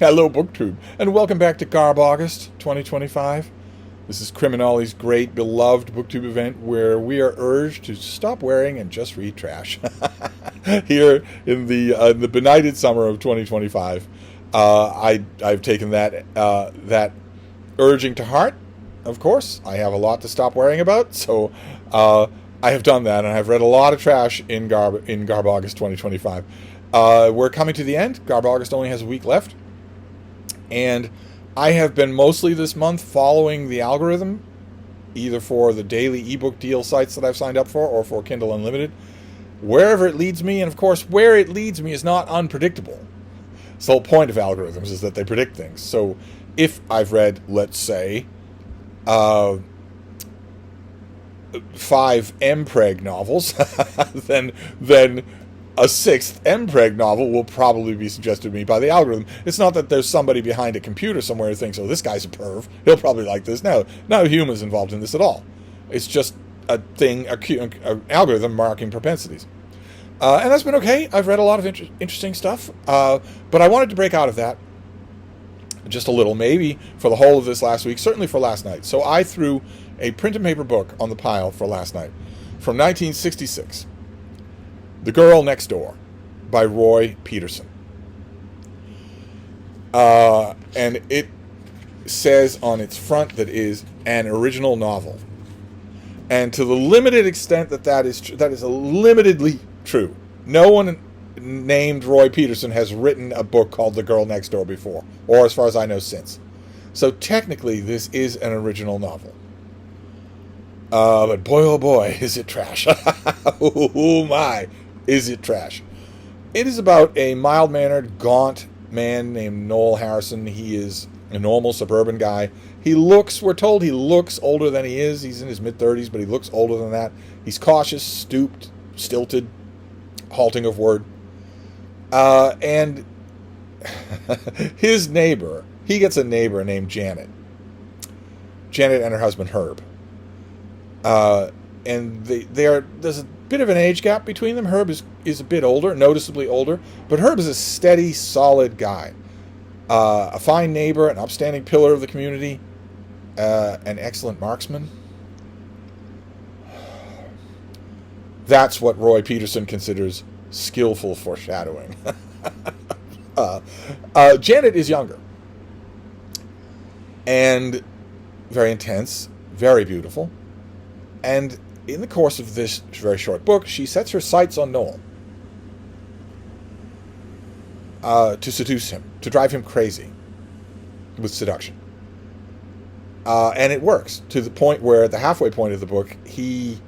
Hello, BookTube, and welcome back to Garb August 2025. This is Criminali's great, beloved BookTube event where we are urged to stop wearing and just read trash. Here in the benighted summer of 2025, I've taken that urging to heart. Of course, I have a lot to stop worrying about, so I have done that, and I've read a lot of trash in Garb August 2025. We're coming to the end. Garb August only has a week left. And I have been mostly this month following the algorithm, either for the daily ebook deal sites that I've signed up for or for Kindle Unlimited, wherever it leads me. And of course, where it leads me is not unpredictable. So the whole point of algorithms is that they predict things. So if I've read, let's say, 5 MPreg novels, then a 6th MPreg novel will probably be suggested to me by the algorithm. It's not that there's somebody behind a computer somewhere who thinks, oh, this guy's a perv, he'll probably like this. No humans involved in this at all. It's just an algorithm marking propensities. And that's been okay. I've read a lot of interesting stuff, but I wanted to break out of that just a little, maybe for the whole of this last week, certainly for last night. So I threw a print and paper book on the pile for last night from 1966. The Girl Next Door by Roy Peterson. And it says on its front that it is an original novel. And to the limited extent that is limitedly true. No one named Roy Peterson has written a book called The Girl Next Door before, or as far as I know since. So technically this is an original novel. But boy, oh boy, is it trash. Oh my, is it trash. It is about a mild-mannered, gaunt man named Noel Harrison. He is a normal suburban guy. We're told he looks older than he is. He's in his mid-30s, but he looks older than that. He's cautious, stooped, stilted, halting of word. And his neighbor, he gets a neighbor named Janet. Janet and her husband Herb. And there's a bit of an age gap between them. Herb is a bit older, noticeably older, but Herb is a steady, solid guy. A fine neighbor, an upstanding pillar of the community, an excellent marksman. That's what Roy Peterson considers skillful foreshadowing. Janet is younger. And very intense, very beautiful. And in the course of this very short book, she sets her sights on Noel to seduce him, to drive him crazy with seduction. And it works to the point where, at the halfway point of the book, he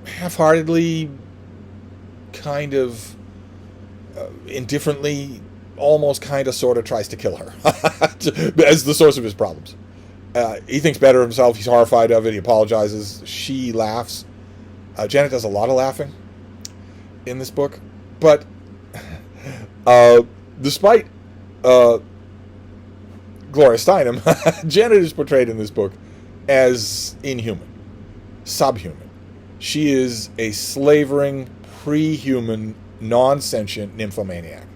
half-heartedly, kind of indifferently, almost kind of sort of tries to kill her as the source of his problems. He thinks better of himself. He's horrified of it. He apologizes. She laughs. Janet does a lot of laughing in this book. But despite Gloria Steinem, Janet is portrayed in this book as inhuman, subhuman. She is a slavering, pre-human, non-sentient nymphomaniac.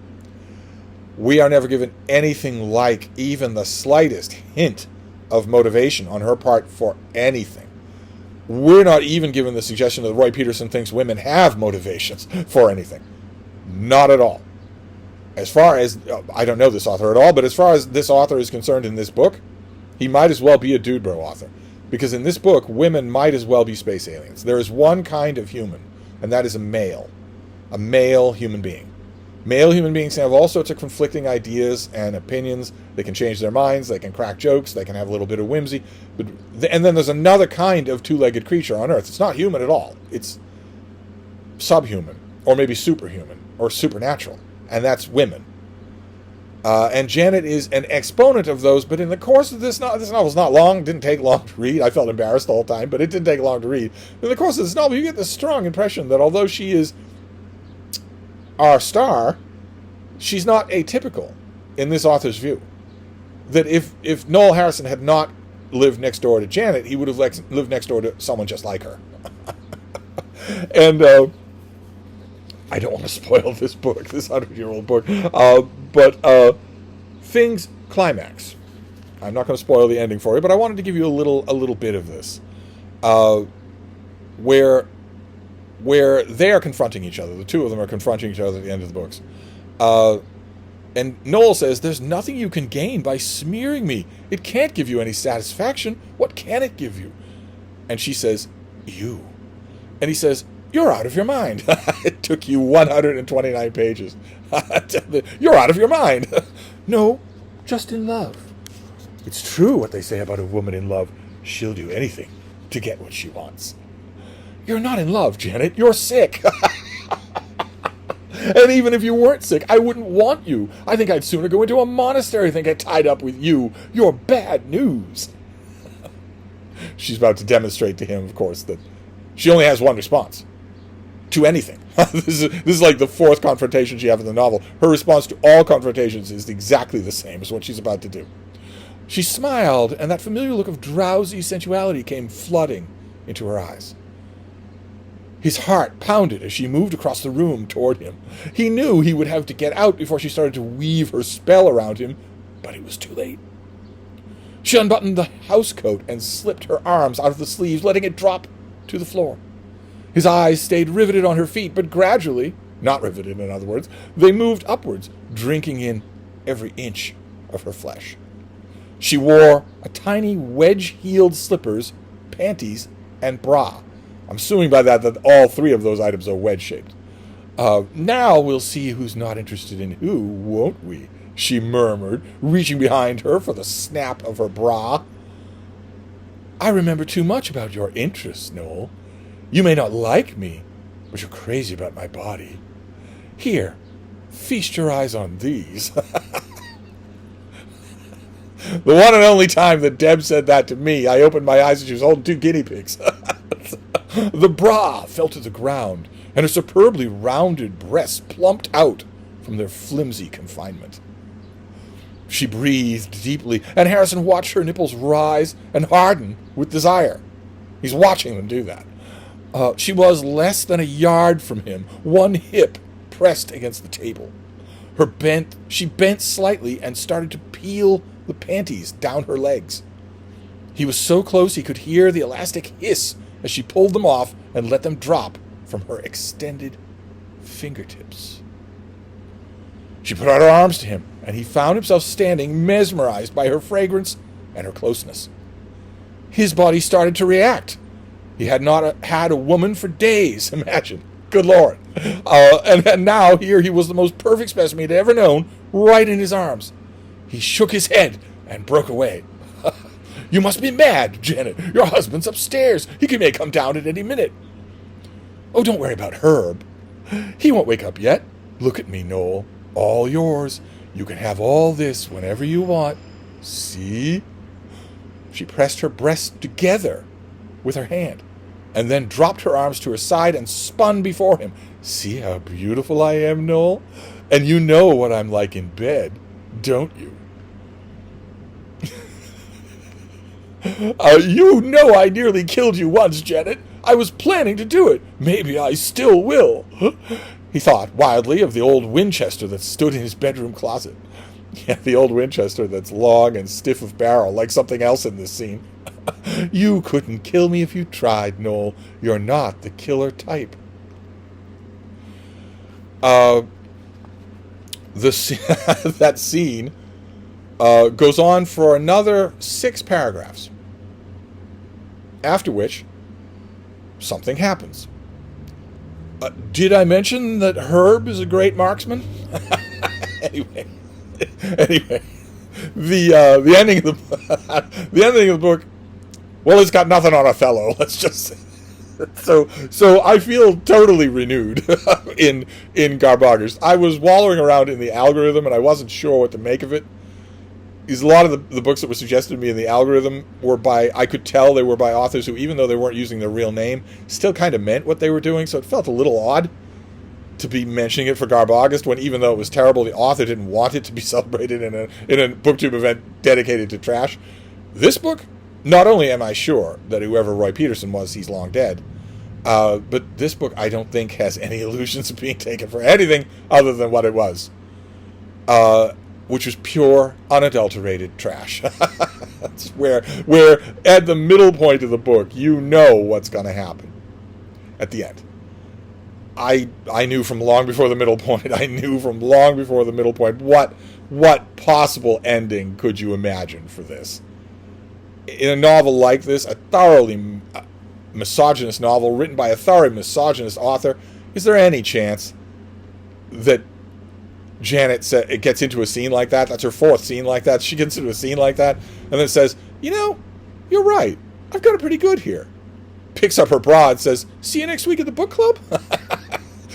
We are never given anything like even the slightest hint of motivation on her part for anything. We're not even given the suggestion that Roy Peterson thinks women have motivations for anything. Not at all. As far as, I don't know this author at all, but as far as this author is concerned in this book, he might as well be a dude bro author. Because in this book, women might as well be space aliens. There is one kind of human, and that is a male human being. Male human beings have all sorts of conflicting ideas and opinions. They can change their minds. They can crack jokes. They can have a little bit of whimsy. And then there's another kind of two-legged creature on Earth. It's not human at all. It's subhuman, or maybe superhuman, or supernatural. And that's women. And Janet is an exponent of those, but in the course of this novel's not long, didn't take long to read. I felt embarrassed the whole time, but it didn't take long to read. In the course of this novel, you get this strong impression that although she is our star, she's not atypical in this author's view. That if Noel Harrison had not lived next door to Janet, he would have lived next door to someone just like her. And I don't want to spoil this book, this 100-year-old book, but things climax. I'm not going to spoil the ending for you, but I wanted to give you a little bit of this, where they are confronting each other. The two of them are confronting each other at the end of the books. And Noel says, "There's nothing you can gain by smearing me. It can't give you any satisfaction. What can it give you?" And she says, "You." And he says, "You're out of your mind." It took you 129 pages. You're out of your mind. No, just in love. It's true what they say about a woman in love. She'll do anything to get what she wants. You're not in love, Janet. You're sick. And even if you weren't sick, I wouldn't want you. I think I'd sooner go into a monastery than get tied up with you. You're bad news. She's about to demonstrate to him, of course, that she only has one response to anything. This is like the fourth confrontation she has in the novel. Her response to all confrontations is exactly the same as what she's about to do. She smiled, and that familiar look of drowsy sensuality came flooding into her eyes. His heart pounded as she moved across the room toward him. He knew he would have to get out before she started to weave her spell around him, but it was too late. She unbuttoned the housecoat and slipped her arms out of the sleeves, letting it drop to the floor. His eyes stayed riveted on her feet, but gradually, not riveted in other words, they moved upwards, drinking in every inch of her flesh. She wore a tiny wedge-heeled slippers, panties, and bra. I'm assuming by that all three of those items are wedge-shaped. Now we'll see who's not interested in who, won't we? She murmured, reaching behind her for the snap of her bra. I remember too much about your interests, Noel. You may not like me, but you're crazy about my body. Here, feast your eyes on these. The one and only time that Deb said that to me, I opened my eyes and she was holding two guinea pigs. The bra fell to the ground, and her superbly rounded breasts plumped out from their flimsy confinement. She breathed deeply, and Harrison watched her nipples rise and harden with desire. He's watching them do that. She was less than a yard from him, one hip pressed against the table. She bent slightly and started to peel the panties down her legs. He was so close he could hear the elastic hiss as she pulled them off and let them drop from her extended fingertips. She put out her arms to him, and he found himself standing, mesmerized by her fragrance and her closeness. His body started to react. He had not had a woman for days, imagine. Good Lord. And now here he was, the most perfect specimen he'd ever known, right in his arms. He shook his head and broke away. You must be mad, Janet. Your husband's upstairs. He may come down at any minute. Oh, don't worry about Herb. He won't wake up yet. Look at me, Noel. All yours. You can have all this whenever you want. See? She pressed her breasts together with her hand, and then dropped her arms to her side and spun before him. See how beautiful I am, Noel? And you know what I'm like in bed, don't you? You know I nearly killed you once, Janet. I was planning to do it. Maybe I still will. He thought wildly of the old Winchester that stood in his bedroom closet. Yeah, the old Winchester that's long and stiff of barrel, like something else in this scene. You couldn't kill me if you tried, Noel. You're not the killer type. That scene goes on for another 6 paragraphs, after which something happens. Did I mention that Herb is a great marksman? Anyway, the ending of the book. Well, it's got nothing on Othello. Let's just say. So I feel totally renewed in Garb August. I was wallowing around in the algorithm, and I wasn't sure what to make of it. Because a lot of the books that were suggested to me in the algorithm were I could tell they were by authors who, even though they weren't using their real name, still kind of meant what they were doing. So it felt a little odd to be mentioning it for Garb August when, even though it was terrible, the author didn't want it to be celebrated in a BookTube event dedicated to trash. This book, not only am I sure that whoever Roy Peterson was, he's long dead, but this book I don't think has any illusions of being taken for anything other than what it was. which was pure, unadulterated trash. That's where at the middle point of the book, you know what's going to happen at the end. I knew from long before the middle point. I knew from long before the middle point what possible ending could you imagine for this? In a novel like this, a thoroughly misogynist novel written by a thoroughly misogynist author, is there any chance that Janet gets into a scene like that? That's her fourth scene like that. She gets into a scene like that and then says, you know, you're right. I've got it pretty good here. Picks up her bra and says, see you next week at the book club?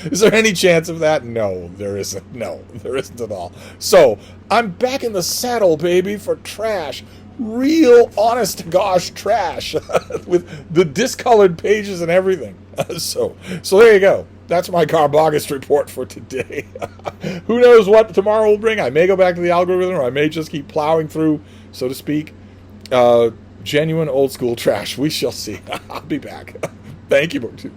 Is there any chance of that? No, there isn't. No, there isn't at all. So, I'm back in the saddle, baby, for trash. Real, honest-to-gosh trash with the discolored pages and everything. So there you go. That's my Garb August report for today. Who knows what tomorrow will bring? I may go back to the algorithm, or I may just keep plowing through, so to speak, genuine old-school trash. We shall see. I'll be back. Thank you, BookTube.